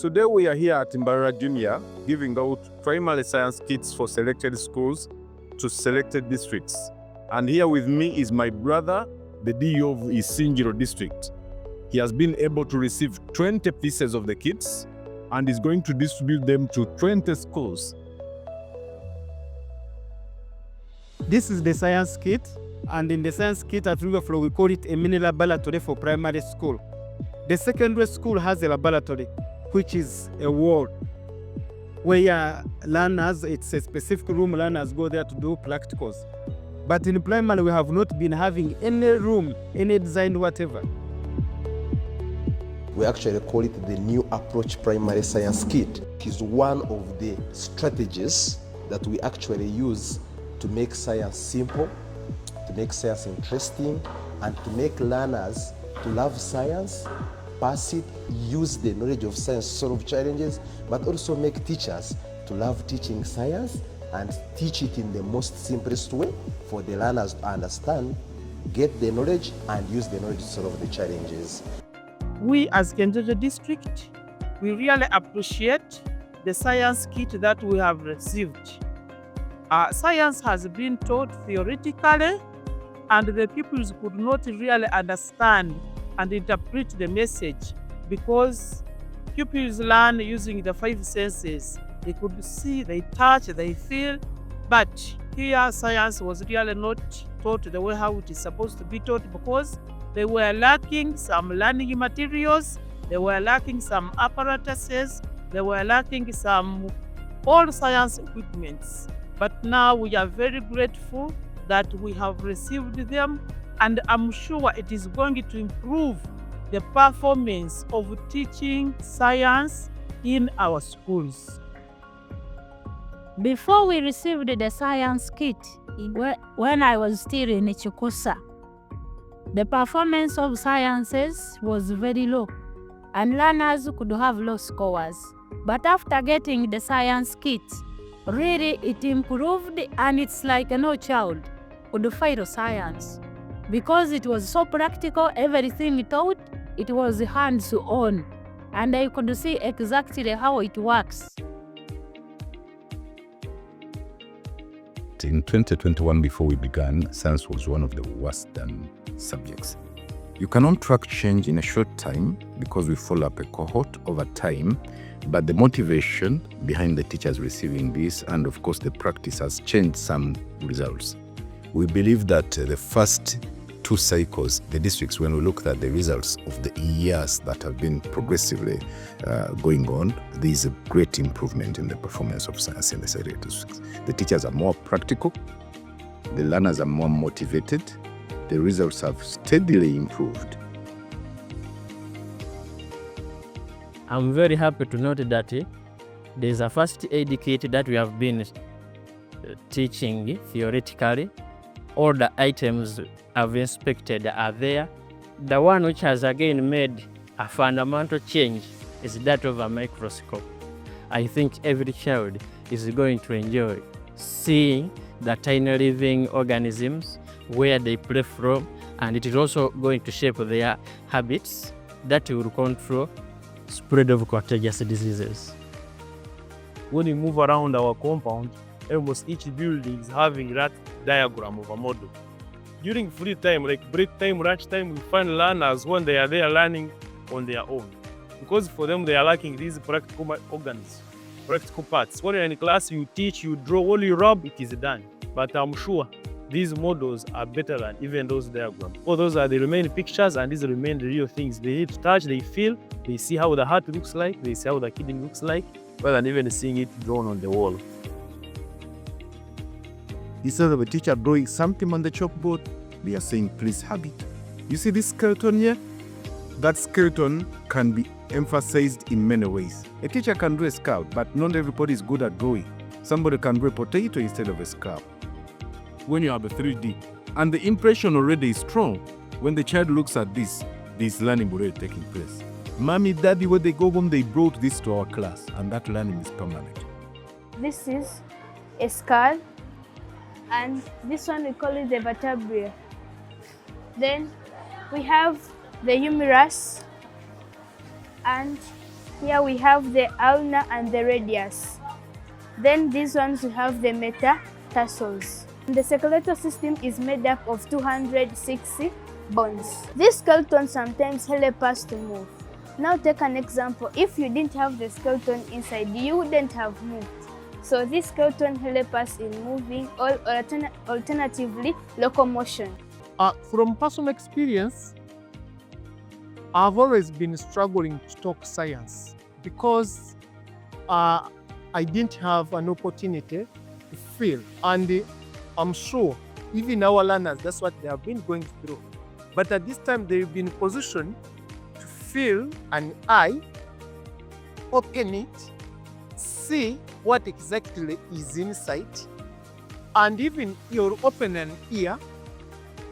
Today we are here at Mbarara Junior giving out primary science kits for selected schools to selected districts. And here with me is my brother, the DO of Isingiro district. He has been able to receive 20 pieces of the kits and is going to distribute them to 20 schools. This is the science kit, and in the science kit at River Flow we call it a mini laboratory for primary school. The secondary school has a laboratory, which is a wall where learners, it's a specific room, learners go there to do practicals. But in primary we have not been having any room, any design, whatever. We actually call it the New Approach Primary Science Kit. It is one of the strategies that we actually use to make science simple, to make science interesting, and to make learners to love science, pass it, use the knowledge of science to solve challenges, but also make teachers to love teaching science and teach it in the most simplest way for the learners to understand, get the knowledge, and use the knowledge to solve the challenges. We as Kenjojo district, we really appreciate the science kit that we have received. Science has been taught theoretically, and the pupils could not really understand and interpret the message because pupils learn using the 5 senses. They could see, they touch, they feel, but here science was really not taught the way how it is supposed to be taught because they were lacking some learning materials, they were lacking some apparatuses, they were lacking some all science equipments. But now we are very grateful that we have received them, and I'm sure it is going to improve the performance of teaching science in our schools. Before we received the science kit, when I was still in Chukusa, the performance of sciences was very low, and learners could have low scores. But after getting the science kit, really it improved, and it's like no child could fail science. Because it was so practical, everything taught, it was hands-on, and I could see exactly how it works. In 2021, before we began, science was one of the worst subjects. You cannot track change in a short time because we follow up a cohort over time, but the motivation behind the teachers receiving this and of course the practice has changed some results. We believe that the first 2 cycles, the districts, when we looked at the results of the years that have been progressively going on, there is a great improvement in the performance of science in the selected districts. The teachers are more practical, the learners are more motivated, the results have steadily improved. I'm very happy to note that there's a first aid kit that we have been teaching theoretically. All the items I've inspected are there. The one which has again made a fundamental change is that of a microscope. I think every child is going to enjoy seeing the tiny living organisms, where they play from, and it is also going to shape their habits that will control spread of contagious diseases. When we move around our compound, almost each building is having that diagram of a model. During free time, like break time, lunch time, we find learners when they are there learning on their own. Because for them, they are lacking these practical organs, practical parts. When you're in class, you teach, you draw, all you rub, it is done. But I'm sure these models are better than even those diagrams. All those are the remaining pictures, and these remain the real things. They need to touch, they feel, they see how the heart looks like, they see how the kidney looks like, rather than even seeing it drawn on the wall. Instead of a teacher drawing something on the chalkboard, they are saying, please have it. You see this skeleton here? That skeleton can be emphasized in many ways. A teacher can draw a skull, but not everybody is good at drawing. Somebody can draw a potato instead of a skull. When you have a 3D, and the impression already is strong, when the child looks at this learning already taking place. Mommy, daddy, when they go home, they brought this to our class, and that learning is permanent. This is a skull, and this one we call it the vertebrae. Then we have the humerus, and Here we have the ulna and the radius. Then these ones we have the metatarsals. The skeletal system is made up of 260 bones. These skeletons sometimes help us to move. Now take an example. If you didn't have the skeleton inside, you wouldn't have moved. So this skeleton helps us in moving or alternatively locomotion. From personal experience, I've always been struggling to talk science because I didn't have an opportunity to feel. And I'm sure even our learners, that's what they have been going through. But at this time, they've been positioned to feel an eye, open it, see what exactly is inside, and even you're open an ear.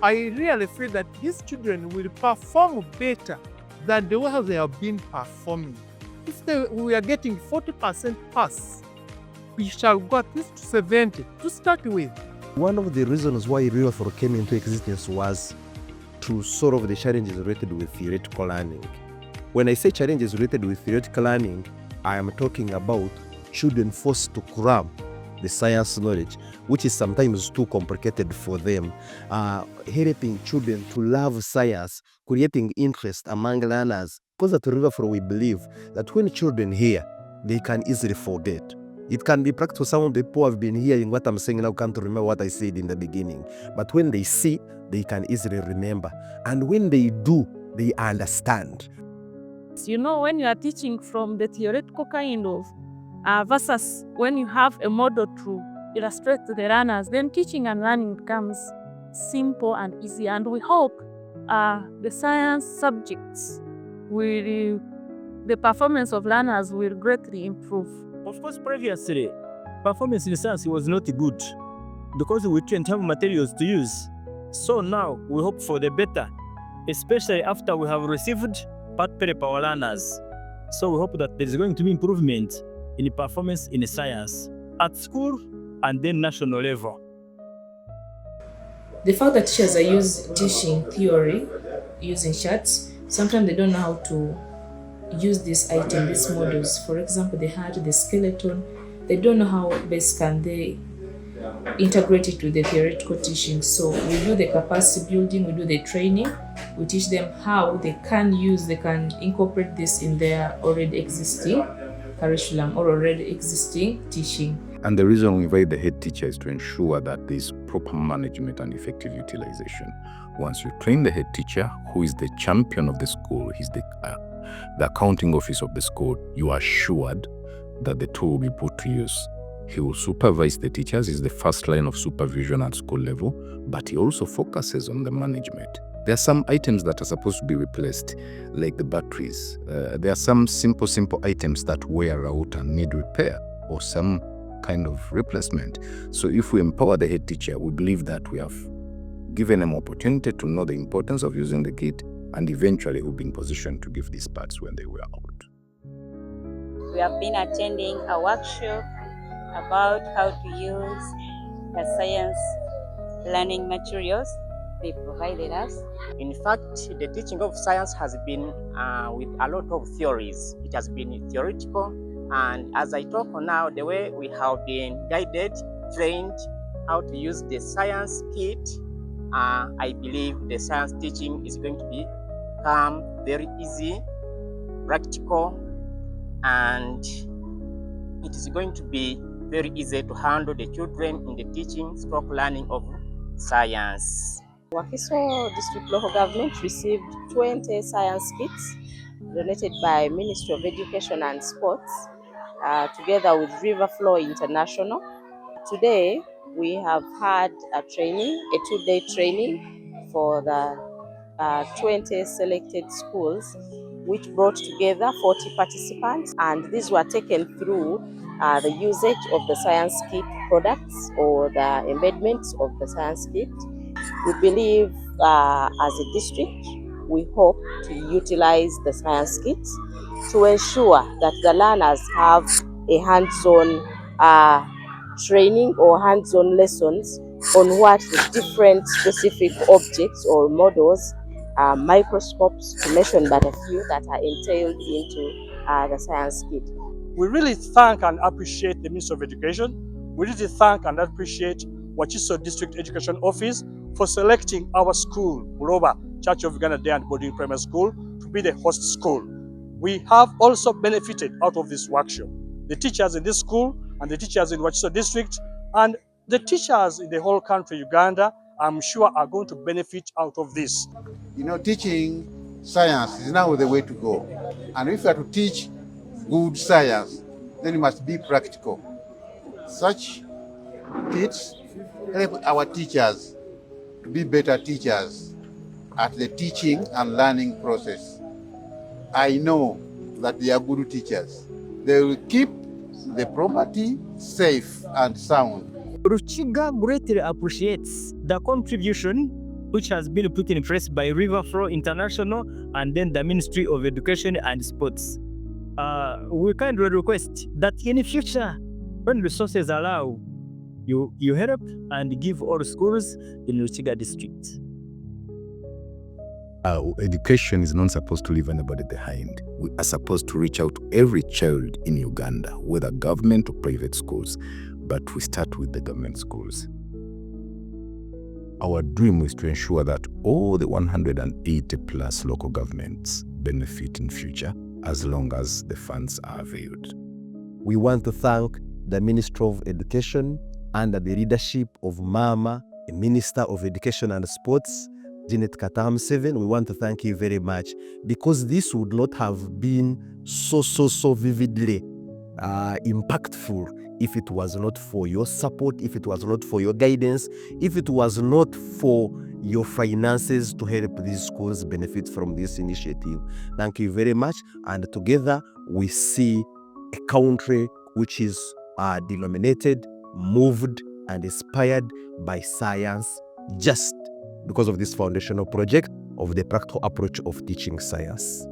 I really feel that these children will perform better than the way they have been performing. If we are getting 40% pass, we shall go at least to 70 to start with. One of the reasons why RIVAFLOW came into existence was to solve the challenges related with theoretical learning. When I say challenges related with theoretical learning, I am talking about children forced to cram the science knowledge, which is sometimes too complicated for them, helping children to love science, creating interest among learners. Because at RIVAFLOW we believe that when children hear, they can easily forget. It can be practical. Some of the people have been hearing what I'm saying now can't remember what I said in the beginning. But when they see, they can easily remember. And when they do, they understand. You know, when you are teaching from the theoretical kind of versus when you have a model to illustrate to the learners, then teaching and learning becomes simple and easy. And we hope the science subjects the performance of learners will greatly improve. Of course, previously, performance in science was not good because we didn't have materials to use. So now we hope for the better, especially after we have received part prep our learners. So we hope that there is going to be improvement in performance in science at school and then national level. The fact that teachers are teaching theory using charts, sometimes they don't know how to use this item, these models. For example, they had the skeleton. They don't know how best can they integrate it with the theoretical teaching. So we do the capacity building, we do the training, we teach them how they can incorporate this in their already existing curriculum or already existing teaching. And the reason we invite the head teacher is to ensure that there is proper management and effective utilization. Once you train the head teacher, who is the champion of the school, he's the accounting office of the school, you are assured that the tool will be put to use. He will supervise the teachers, is the first line of supervision at school level, but he also focuses on the management. There are some items that are supposed to be replaced, like the batteries. There are some simple items that wear out and need repair or some kind of replacement. So if we empower the head teacher, we believe that we have given them opportunity to know the importance of using the kit, and eventually will be in position to give these parts when they were out. We have been attending a workshop about how to use the science learning materials they provided us. In fact, the teaching of science has been with a lot of theories. It has been theoretical, and as I talk now, the way we have been guided, trained how to use the science kit, I believe the science teaching is going to become very easy, practical, and it is going to be very easy to handle the children in the teaching/learning of science. Wakiso District Local Government received 20 science kits donated by Ministry of Education and Sports together with RIVAFLOW International. Today we have had a training, a 2-day training for the 20 selected schools, which brought together 40 participants, and these were taken through the usage of the science kit products or the embedments of the science kit. We believe as a district, we hope to utilize the science kits to ensure that the learners have a hands-on training or hands-on lessons on what the different specific objects or models, microscopes to mention but a few that are entailed into the science kit. We really thank and appreciate the Ministry of Education. We really thank and appreciate Wachiso District Education Office for selecting our school, Buloba Church of Uganda Day and Boarding Primary School, to be the host school. We have also benefited out of this workshop. The teachers in this school and the teachers in Wachiso District and the teachers in the whole country, Uganda, I'm sure are going to benefit out of this. You know, teaching science is now the way to go. And if you are to teach good science, then you must be practical. Such kits help our teachers to be better teachers at the teaching and learning process. I know that they are good teachers. They will keep the property safe and sound. Ruchiga greatly appreciates the contribution which has been put in place by Riverflow International and then the Ministry of Education and Sports. We kindly request that in future, when resources allow, you help and give all schools in Ruchiga district. Education is not supposed to leave anybody behind. We are supposed to reach out to every child in Uganda, whether government or private schools, but we start with the government schools. Our dream is to ensure that all the 180 plus local governments benefit in future as long as the funds are availed. We want to thank the Ministry of Education under the leadership of Mama, the Minister of Education and Sports, Janet Katam 7. We want to thank you very much, because this would not have been so vividly impactful if it was not for your support, if it was not for your guidance, if it was not for your finances to help these schools benefit from this initiative. Thank you very much. And together we see a country which is denominated, moved, and inspired by science, just because of this foundational project of the practical approach of teaching science.